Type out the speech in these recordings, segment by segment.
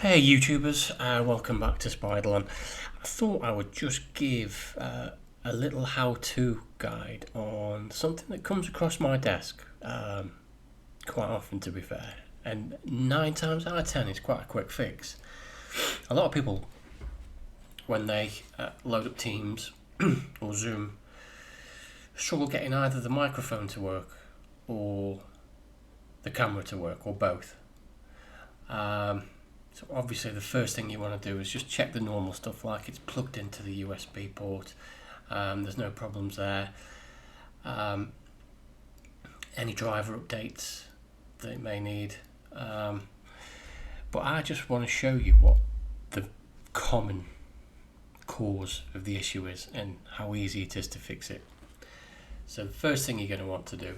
Hey YouTubers, welcome back to Spiderland. I thought I would just give a little how-to guide on something that comes across my desk quite often, to be fair, and 9 times out of 10 it's quite a quick fix. A lot of people, when they load up Teams or Zoom, struggle getting either the microphone to work or the camera to work, or both. So obviously the first thing you want to do is just check the normal stuff, like it's plugged into the USB port, there's no problems there. Any driver updates that it may need. But I just want to show you what the common cause of the issue is and how easy it is to fix it. So the first thing you're going to want to do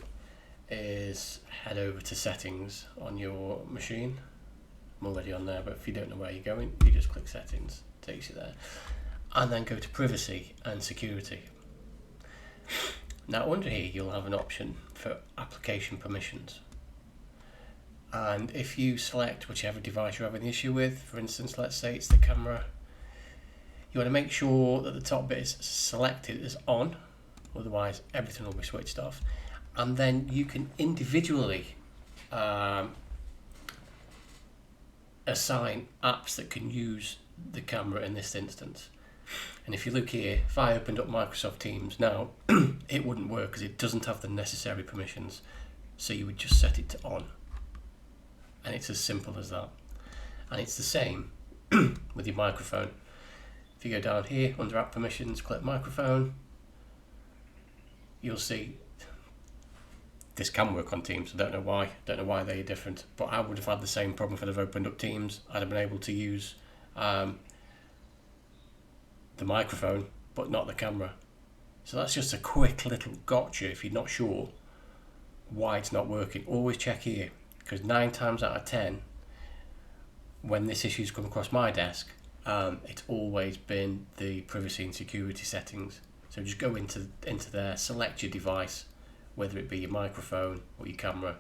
is head over to settings on your machine. I'm already on there, but if you don't know where you're going, you just click settings, takes you there, and then go to privacy and security. Now under here you'll have an option for application permissions, and if you select whichever device you're having the issue with, for instance let's say it's the camera, you want to make sure that the top bit is selected as on, otherwise everything will be switched off, and then you can individually assign apps that can use the camera in this instance. And if you look here, if I opened up Microsoft Teams now, it wouldn't work because it doesn't have the necessary permissions, so you would just set it to on, and it's as simple as that. And it's the same with your microphone. If you go down here under app permissions, click microphone, you'll see this can work on Teams. I don't know why they're different, but I would have had the same problem if I'd have opened up Teams. I'd have been able to use the microphone but not the camera. So that's just a quick little gotcha if you're not sure why it's not working. Always check here, because 9 times out of 10 when this issue's come across my desk, it's always been the privacy and security settings. So just go into there, select your device, whether it be your microphone or your camera,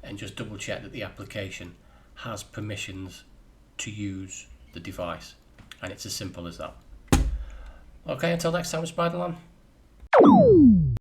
and just double check that the application has permissions to use the device, and it's as simple as that. Okay, until next time with Spiderland.